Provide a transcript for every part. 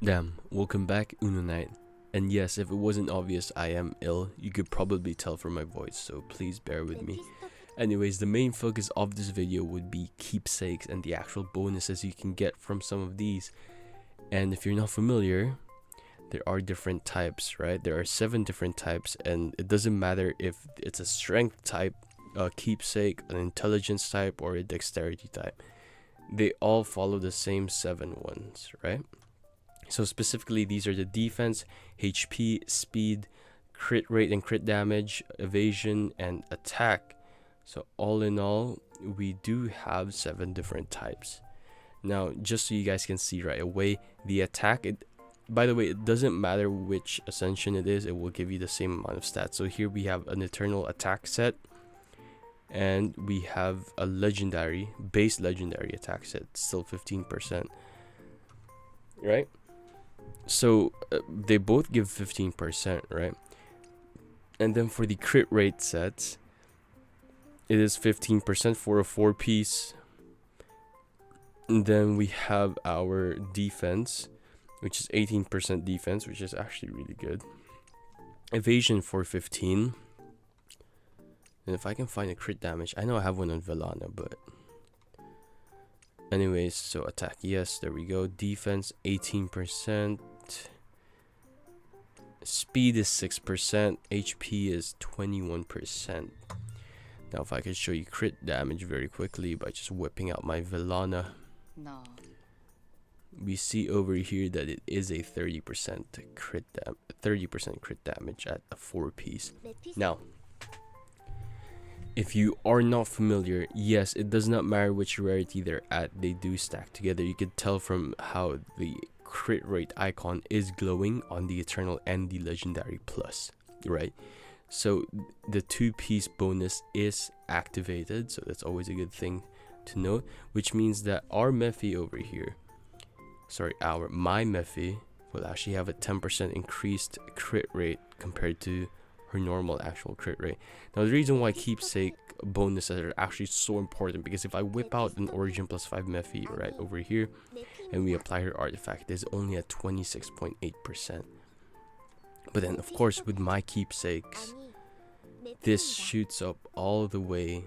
Damn, welcome back, Uno Night. And yes, if it wasn't obvious, I am ill. You could probably tell from my voice, so please bear with me. Anyways, the main focus of this video would be keepsakes and the actual bonuses you can get from some of these. And if you're not familiar, there are different types, right? There are 7 different types, and it doesn't matter if it's a strength type, a keepsake, an intelligence type, or a dexterity type. They all follow the same 7 ones, right? So specifically, these are the defense, HP, speed, crit rate and crit damage, evasion, and attack. So all in all, we do have 7 different types. Now, just so you guys can see right away, the attack, by the way, it doesn't matter which ascension it is, it will give you the same amount of stats. So here we have an eternal attack set, and we have a base legendary attack set, still 15%, right? So they both give 15%, right? And then for the crit rate sets, it is 15% for a 4-piece. And then we have our defense, which is 18% defense, which is actually really good. Evasion for 15. And if I can find a crit damage, I know I have one on Velana, but anyways, so attack, yes, there we go. Defense 18%. Speed is 6%. HP is 21%. Now if I could show you crit damage very quickly by just whipping out my Velana. No. We see over here that it is a 30% crit damage at a 4-piece. Now, if you are not familiar, yes, it does not matter which rarity they're at, they do stack together. You could tell from how the crit rate icon is glowing on the eternal and the legendary plus, right? So the 2-piece bonus is activated, so that's always a good thing to note, which means that our Mephi over here, my Mephi will actually have a 10% increased crit rate compared to her normal actual crit rate. Now the reason why keepsake bonuses are actually so important, because if I whip out an origin +5 Mephi right over here and we apply her artifact, it is only at 26.8%. But then of course with my keepsakes, this shoots up all the way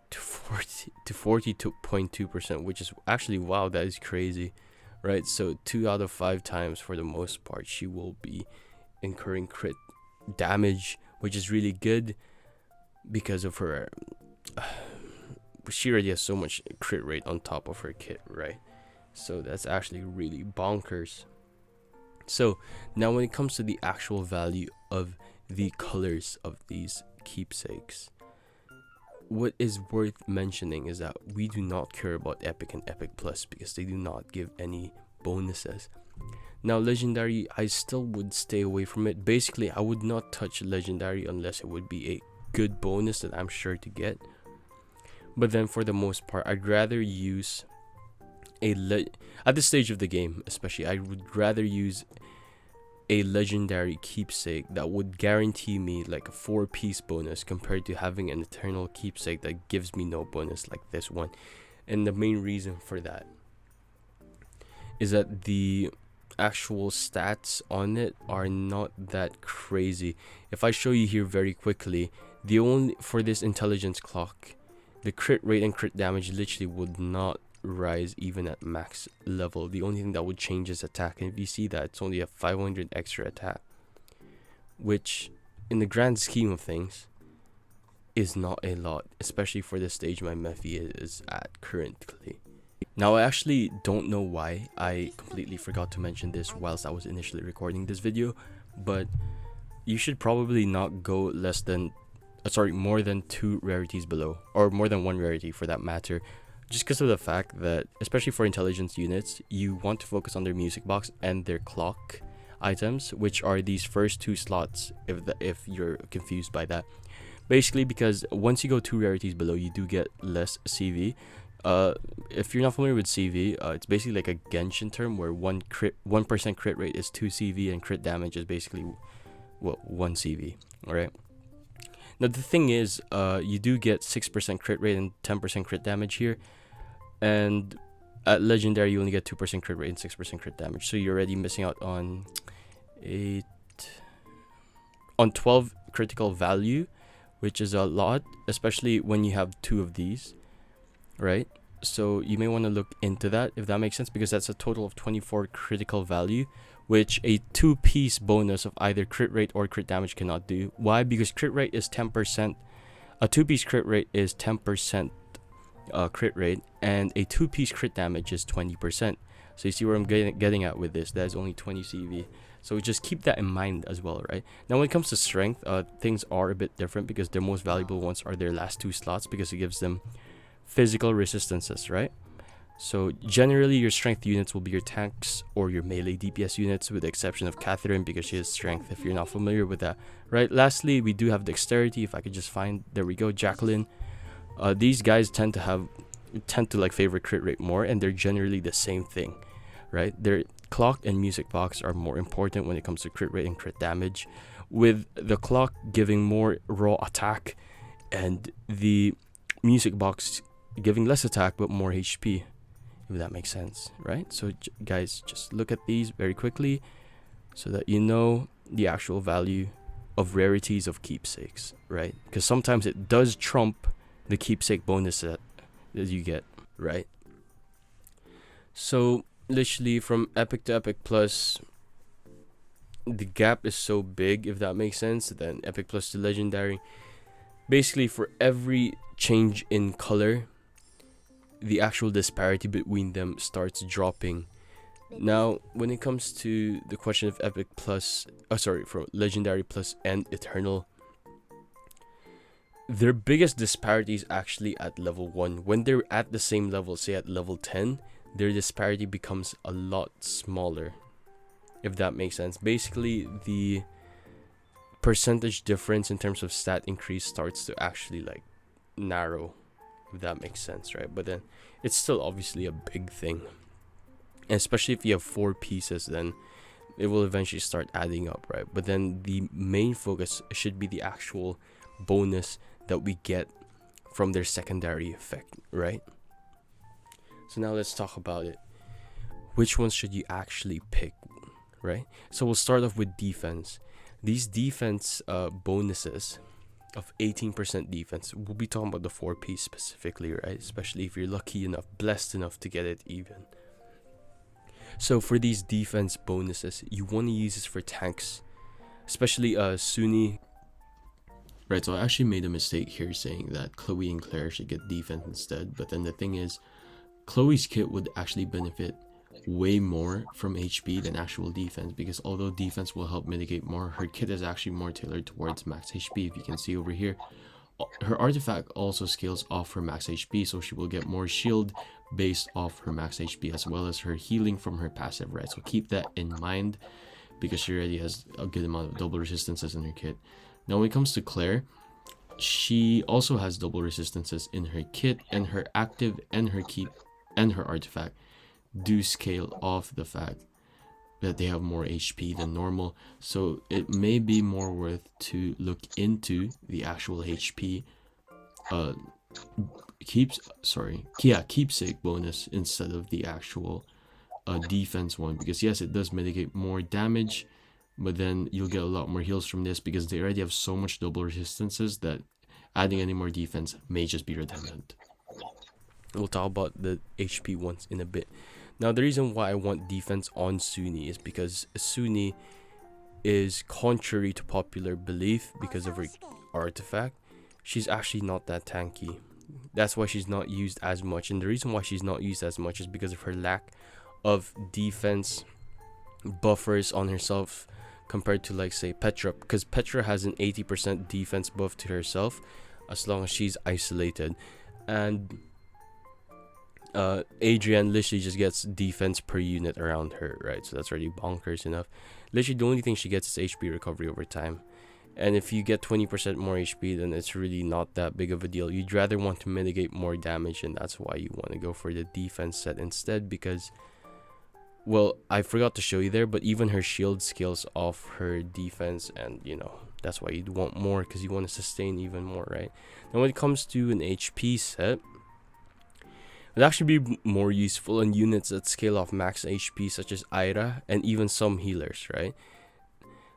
to 40.2%, which is actually, wow, that is crazy, right? So 2 out of 5 times for the most part she will be incurring crit damage, which is really good because of her she already has so much crit rate on top of her kit, right? So that's actually really bonkers. So now when it comes to the actual value of the colors of these keepsakes, what is worth mentioning is that we do not care about epic and epic plus because they do not give any bonuses. Now legendary, I still would stay away from it. Basically, I would not touch legendary unless it would be a good bonus that I'm sure to get. But then for the most part, I'd rather use at this stage of the game especially, I would rather use a legendary keepsake that would guarantee me like a 4-piece bonus compared to having an eternal keepsake that gives me no bonus like this one. And the main reason for that is that the actual stats on it are not that crazy. If I show you here very quickly, the only for this intelligence clock, the crit rate and crit damage literally would not rise even at max level. The only thing that would change is attack, and if you see that, it's only a 500 extra attack, which in the grand scheme of things is not a lot, especially for the stage my Mephi is at currently. Now I actually don't know why I completely forgot to mention this whilst I was initially recording this video, but you should probably not go more than 2 rarities below, or more than 1 rarity for that matter, just because of the fact that, especially for intelligence units, you want to focus on their music box and their clock items, which are these first 2 slots, if you're confused by that. Basically, because once you go 2 rarities below, you do get less CV. If you're not familiar with CV, it's basically like a Genshin term where 1% crit rate is 2 CV and crit damage is basically 1 CV. Alright. Now the thing is, you do get 6% crit rate and 10% crit damage here, and At legendary, you only get 2% crit rate and 6% crit damage, so you're already missing out on 8 on 12 critical value, which is a lot, especially when you have 2 of these, right? So you may want to look into that, if that makes sense, because that's a total of 24 critical value, which a 2-piece bonus of either crit rate or crit damage cannot do. Why? Because crit rate is 10%. A 2-piece crit rate is 10% crit rate, and a 2-piece crit damage is 20%. So you see where I'm getting at with this. That is only 20 CV. So just keep that in mind as well, right? Now when it comes to strength, things are a bit different, because their most valuable ones are their last 2 slots, because it gives them physical resistances, right? So generally your strength units will be your tanks or your melee DPS units, with the exception of Catherine, because she has strength, if you're not familiar with that, right? Lastly, we do have dexterity. If I could just find, there we go, Jacqueline. These guys tend to like favor crit rate more, and they're generally the same thing, right? Their clock and music box are more important when it comes to crit rate and crit damage, with the clock giving more raw attack and the music box giving less attack but more HP, if that makes sense, right? So guys, just look at these very quickly so that you know the actual value of rarities of keepsakes, right? Because sometimes it does trump the keepsake bonus set that you get, right? So literally from epic to epic plus, the gap is so big, if that makes sense. Then epic plus to legendary, basically for every change in color, the actual disparity between them starts dropping. Now when it comes to the question of epic plus, from legendary plus and eternal, their biggest disparity is actually at level 1. When they're at the same level, say at level 10, their disparity becomes a lot smaller, if that makes sense. Basically the percentage difference in terms of stat increase starts to actually like narrow, if that makes sense, right? But then it's still obviously a big thing, and especially if you have 4 pieces, then it will eventually start adding up, right? But then the main focus should be the actual bonus that we get from their secondary effect, right? So now let's talk about it. Which ones should you actually pick, right? So we'll start off with defense. These defense bonuses of 18% defense, we'll be talking about the 4-piece specifically, right? Especially if you're lucky enough, blessed enough to get it even. So for these defense bonuses, you want to use this for tanks, especially Sunni. Right, so I actually made a mistake here saying that Chloe and Claire should get defense instead, but then the thing is, Chloe's kit would actually benefit way more from HP than actual defense, because although defense will help mitigate more, her kit is actually more tailored towards max HP. If you can see over here, her artifact also scales off her max HP, so she will get more shield based off her max HP, as well as her healing from her passive, right? So keep that in mind, because she already has a good amount of double resistances in her kit. Now when it comes to Claire, she also has double resistances in her kit, and her active and her keep and her artifact do scale off the fact that they have more HP than normal. So it may be more worth to look into the actual HP keepsake bonus instead of the actual defense one, because yes, it does mitigate more damage, but then you'll get a lot more heals from this, because they already have so much double resistances that adding any more defense may just be redundant. We'll talk about the HP ones in a bit. Now the reason why I want defense on Sunni is because Sunni is, contrary to popular belief, because of her artifact, she's actually not that tanky. That's why she's not used as much, and the reason why she's not used as much is because of her lack of defense buffers on herself compared to, like, say, Petra, because Petra has an 80% defense buff to herself as long as she's isolated, and Adrienne literally just gets defense per unit around her, right? So that's already bonkers enough. Literally the only thing she gets is HP recovery over time, and if you get 20% more HP, then it's really not that big of a deal. You'd rather want to mitigate more damage, and that's why you want to go for the defense set instead, because, well, I forgot to show you there, but even her shield scales off her defense, and you know, that's why you'd want more, because you want to sustain even more, right? Now when it comes to an HP set, would actually be more useful on units that scale off max HP, such as Aira and even some healers, right?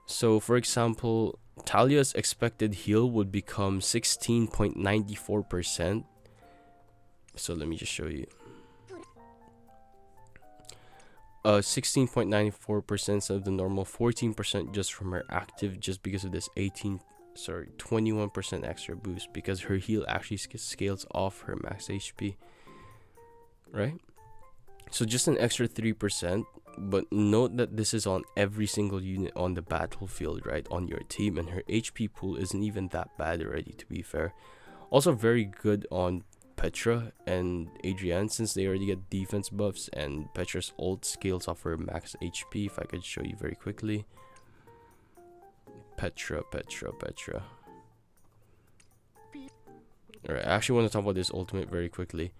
So for example, Talia's expected heal would become 16.94%. So let me just show you. 16.94% of the normal, 14% just from her active, just because of this 21% extra boost, because her heal actually scales off her max HP, right? So just an extra 3%, but note that this is on every single unit on the battlefield, right, on your team, and her HP pool isn't even that bad already, to be fair. Also very good on Petra and Adrienne, since they already get defense buffs, and Petra's ult scales off her max HP. If I could show you very quickly. Petra. Alright, I actually want to talk about this ultimate very quickly.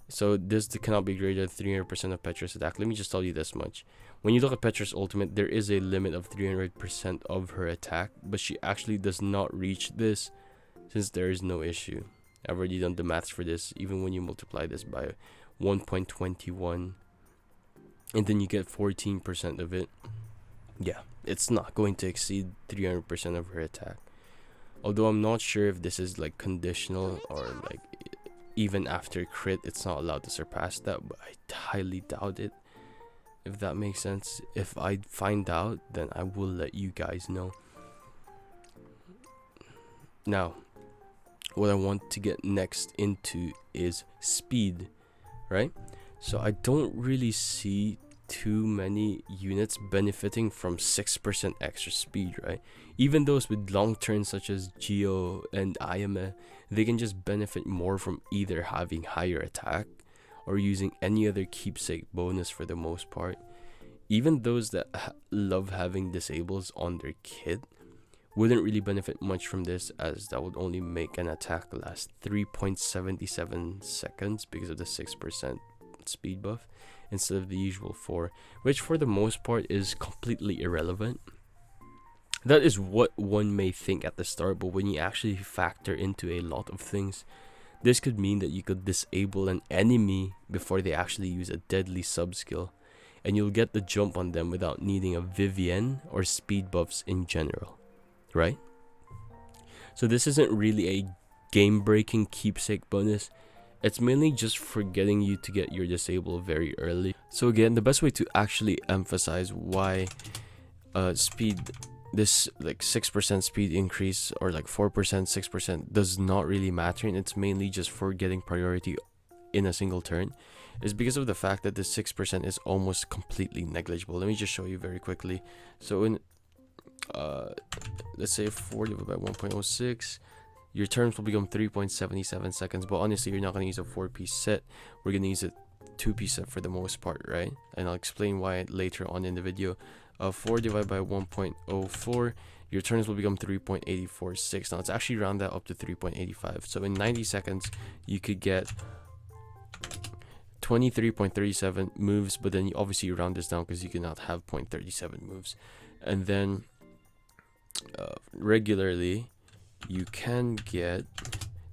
So this cannot be greater than 300% of Petra's attack. Let me just tell you this much. When you look at Petra's ultimate, there is a limit of 300% of her attack, but she actually does not reach this, since there is no issue. I've already done the maths for this. Even when you multiply this by 1.21 and then you get 14% of it, yeah, it's not going to exceed 300% of her attack. Although I'm not sure if this is like conditional, or like even after crit it's not allowed to surpass that, but I highly doubt it, if that makes sense. If I find out, then I will let you guys know. Now, what I want to get next into is speed, right? So I don't really see too many units benefiting from 6% extra speed, right? Even those with long turns such as Geo and Ayame, they can just benefit more from either having higher attack or using any other keepsake bonus for the most part. Even those that love having disables on their kit wouldn't really benefit much from this, as that would only make an attack last 3.77 seconds because of the 6% speed buff instead of the usual 4, which for the most part is completely irrelevant. That is what one may think at the start, but when you actually factor into a lot of things, this could mean that you could disable an enemy before they actually use a deadly sub skill, and you'll get the jump on them without needing a Vivienne or speed buffs in general, right? So this isn't really a game-breaking keepsake bonus. It's mainly just for getting you to get your disable very early. So again, the best way to actually emphasize why this like 6% speed increase, or like 4%, 6% does not really matter, and it's mainly just for getting priority in a single turn, is because of the fact that the 6% is almost completely negligible. Let me just show you very quickly. So in let's say 4 divided by 1.06, your turns will become 3.77 seconds, but honestly you're not going to use a 4-piece set. We're going to use a 2-piece set for the most part, right? And I'll explain why later on in the video. 4 divided by 1.04, your turns will become 3.846. Now let's actually round that up to 3.85. So in 90 seconds you could get 23.37 moves, but then you obviously round this down because you cannot have 0.37 moves. And then regularly you can get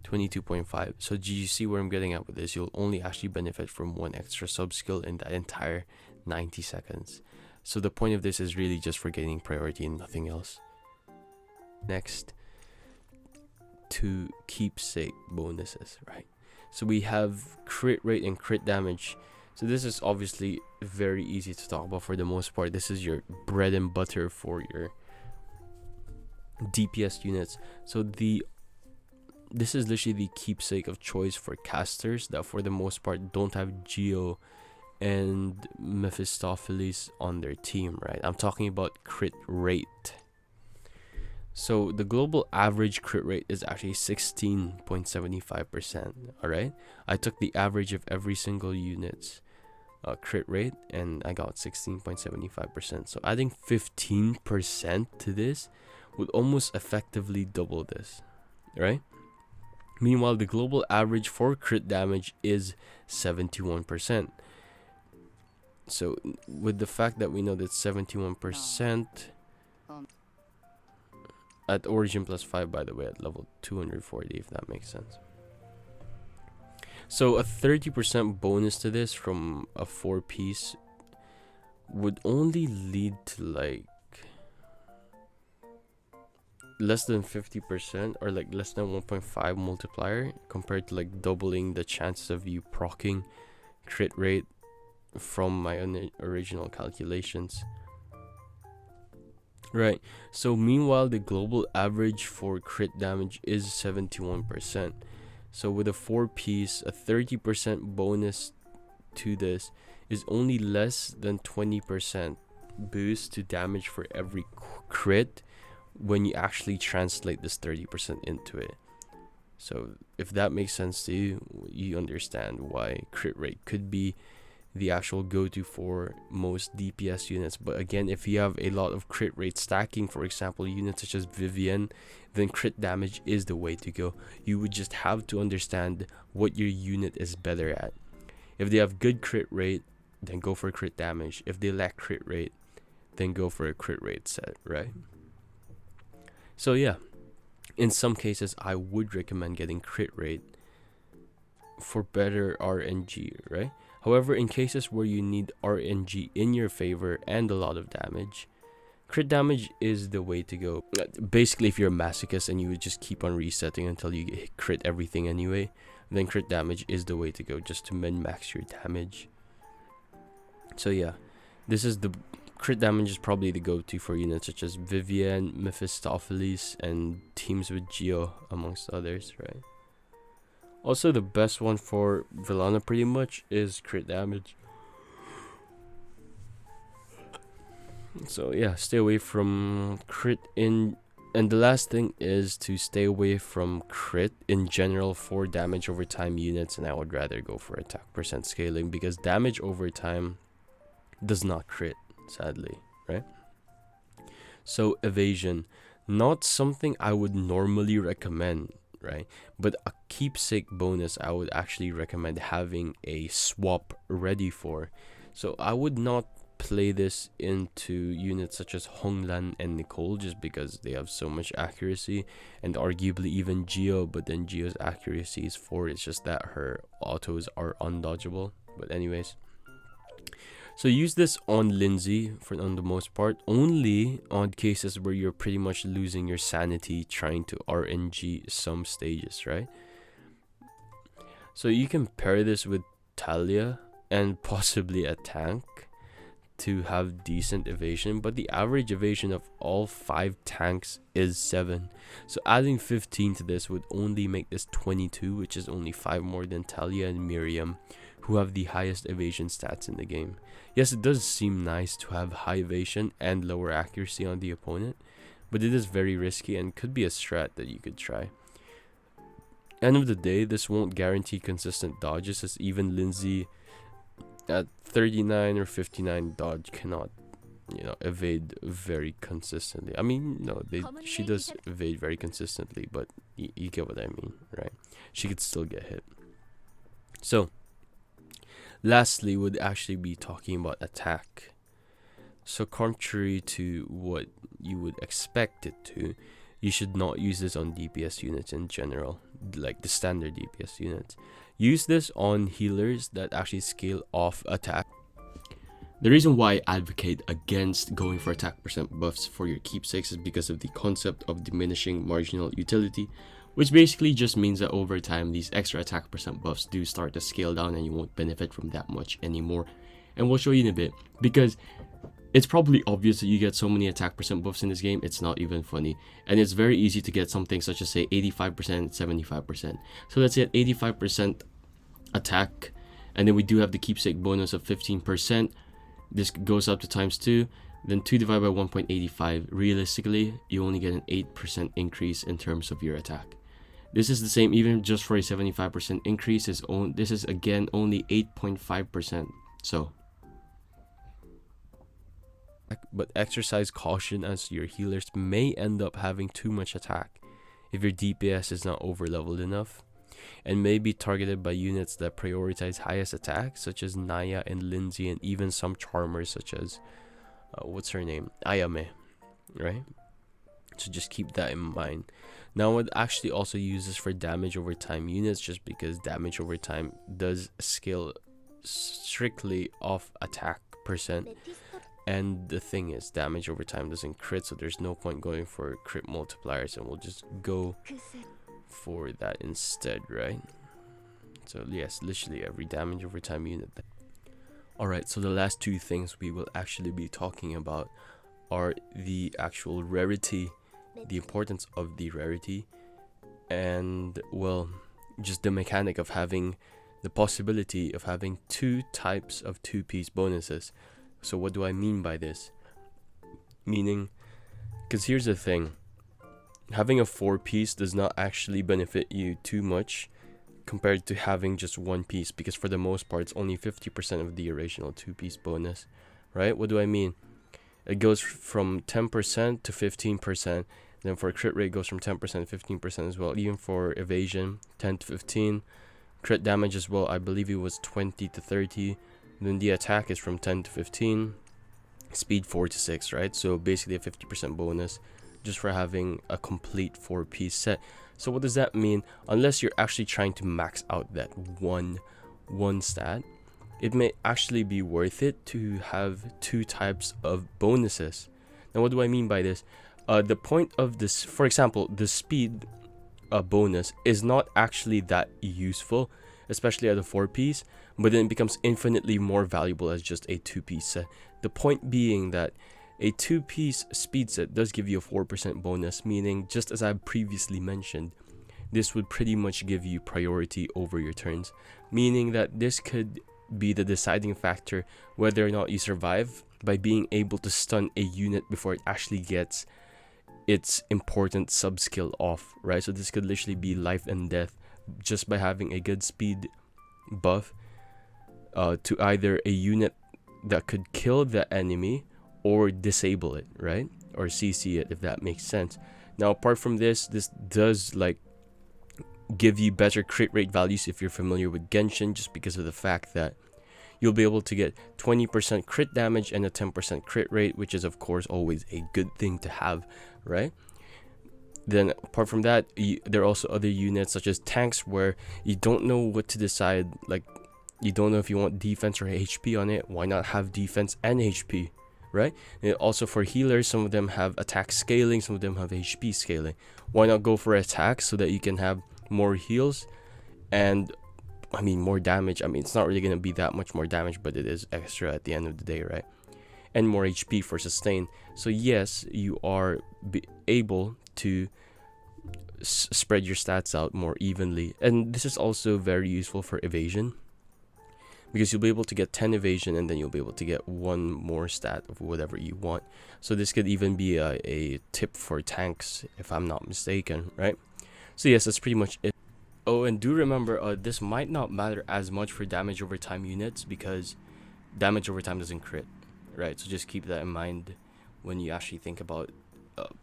22.5. So do you see where I'm getting at with this? You'll only actually benefit from one extra sub skill in that entire 90 seconds. So the point of this is really just for gaining priority and nothing else. Next, to keepsake bonuses, right? So we have crit rate and crit damage. So this is obviously very easy to talk about for the most part. This is your bread and butter for your DPS units. So this is literally the keepsake of choice for casters that for the most part don't have Geo and Mephistopheles on their team, right? I'm talking about crit rate. So the global average crit rate is actually 16.75%. All right, I took the average of every single unit's crit rate and I got 16.75%. So adding 15% to this would almost effectively double this, right? Meanwhile, the global average for crit damage is 71%. So with the fact that we know that 71% at origin plus 5, by the way, at level 240, if that makes sense. So a 30% bonus to this from a 4-piece would only lead to like less than 50%, or like less than 1.5 multiplier, compared to like doubling the chances of you proccing crit rate from my original calculations. Right, so meanwhile the global average for crit damage is 71%. So with a 4-piece, a 30% bonus to this is only less than 20% boost to damage for every crit when you actually translate this 30% into it. So if that makes sense to you, you understand why crit rate could be the actual go-to for most DPS units. But again, if you have a lot of crit rate stacking, for example units such as Vivian, then crit damage is the way to go. You would just have to understand what your unit is better at. If they have good crit rate, then go for crit damage. If they lack crit rate, then go for a crit rate set, right? So yeah, in some cases I would recommend getting crit rate for better RNG, right? However, in cases where you need RNG in your favor and a lot of damage, crit damage is the way to go. Basically, if you're a masochist and you would just keep on resetting until you get crit everything anyway, then crit damage is the way to go, just to min-max your damage. So yeah, this is the crit damage is probably the go-to for units such as Vivian, Mephistopheles, and teams with Geo, amongst others, right? Also, the best one for Villana pretty much is crit damage. So yeah, stay away from crit in. And the last thing is to stay away from crit in general for damage over time units, and I would rather go for attack percent scaling, because damage over time does not crit, sadly, right? So evasion, not something I would normally recommend, right? But a keepsake bonus I would actually recommend having a swap ready for. So I would not play this into units such as Honglan and Nicole, just because they have so much accuracy, and arguably even Geo, but then Geo's accuracy is 4. It's just that her autos are undodgeable. But anyways, so use this on Lindsay on the most part, only on cases where you're pretty much losing your sanity trying to RNG some stages, right? So you can pair this with Talia and possibly a tank to have decent evasion, but the average evasion of all 5 tanks is 7. So adding 15 to this would only make this 22, which is only 5 more than Talia and Miriam, who have the highest evasion stats in the game. Yes, it does seem nice to have high evasion and lower accuracy on the opponent, but it is very risky and could be a strat that you could try. End of the day, this won't guarantee consistent dodges, as even Lindsay at 39 or 59 dodge cannot, evade very consistently. I mean, no, she does evade very consistently, but you get what I mean, right? She could still get hit. So lastly would actually be talking about attack. So contrary to what you would expect it to, you should not use this on DPS units in general, like the standard DPS units. Use this on healers that actually scale off attack. The reason why I advocate against going for attack percent buffs for your keepsakes is because of the concept of diminishing marginal utility, which basically just means that over time these extra attack percent buffs do start to scale down and you won't benefit from that much anymore. And we'll show you in a bit, because it's probably obvious that you get so many attack percent buffs in this game, it's not even funny. And it's very easy to get something such as, say, 85%, 75%. So let's say at 85% attack, and then we do have the keepsake bonus of 15%. This goes up to times 2, then 2 divided by 1.85. Realistically, you only get an 8% increase in terms of your attack. This is the same even just for a 75% increase. This is again only 8.5%. So, but exercise caution, as your healers may end up having too much attack if your DPS is not over leveled enough, and may be targeted by units that prioritize highest attack, such as Naya and Lindsay, and even some charmers such as what's her name, Ayame, right? So just keep that in mind. Now I would actually also use this for damage over time units, just because damage over time does scale strictly off attack percent. And the thing is, damage over time doesn't crit, so there's no point going for crit multipliers, and we'll just go for that instead, right? So yes, literally every damage over time unit. Alright, so the last two things we will actually be talking about are the actual rarity, the importance of the rarity, and well, just the mechanic of having the possibility of having two types of 2-piece bonuses. So what do I mean by this? Meaning, because here's the thing, having a 4-piece does not actually benefit you too much compared to having just 1 piece, because for the most part it's only 50% of the original 2-piece bonus, right? What do I mean? It goes from 10% to 15%. Then for crit rate, it goes from 10% to 15% as well. Even for evasion, 10 to 15. Crit damage as well, I believe it was 20 to 30. Then the attack is from 10 to 15. Speed 4 to 6, right? So basically a 50% bonus just for having a complete 4-piece set. So what does that mean? Unless you're actually trying to max out that one stat, it may actually be worth it to have 2 types of bonuses. Now what do I mean by this? The point of this, for example, the speed bonus is not actually that useful, especially at a 4-piece, but then it becomes infinitely more valuable as just a 2-piece set. The point being that a 2-piece speed set does give you a 4% bonus, meaning, just as I previously mentioned, this would pretty much give you priority over your turns, meaning that this could be the deciding factor whether or not you survive by being able to stun a unit before it actually gets its important sub-skill off, right? So this could literally be life and death just by having a good speed buff to either a unit that could kill the enemy or disable it, right? Or CC it, if that makes sense. Now apart from this does like give you better crit rate values if you're familiar with Genshin, just because of the fact that you'll be able to get 20% crit damage and a 10% crit rate, which is of course always a good thing to have, right? Then apart from that, there are also other units such as tanks where you don't know what to decide. Like, you don't know if you want defense or HP on it. Why not have defense and HP, right? And also for healers, some of them have attack scaling, some of them have HP scaling. Why not go for attack so that you can have more heals and more damage? It's not really going to be that much more damage, but it is extra at the end of the day, right? And more HP for sustain. So yes, you are able to spread your stats out more evenly, and this is also very useful for evasion, because you'll be able to get 10 evasion and then you'll be able to get 1 more stat of whatever you want. So this could even be a tip for tanks, if I'm not mistaken, right? So yes, that's pretty much it. Oh, and do remember, this might not matter as much for damage over time units, because damage over time doesn't crit, right? So just keep that in mind when you actually think about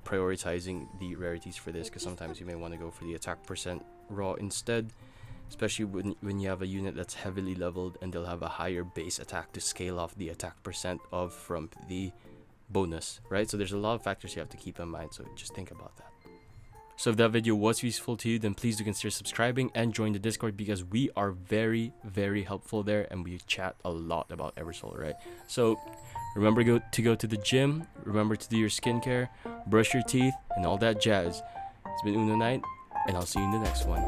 prioritizing the rarities for this, because sometimes you may want to go for the attack percent raw instead, especially when you have a unit that's heavily leveled and they'll have a higher base attack to scale off the attack percent of from the bonus, right? So there's a lot of factors you have to keep in mind, so just think about that. So if that video was useful to you, then please do consider subscribing and join the Discord, because we are very, very helpful there and we chat a lot about Eversoul, right? So remember to go to the gym, remember to do your skincare, brush your teeth, and all that jazz. It's been Uno Night, and I'll see you in the next one.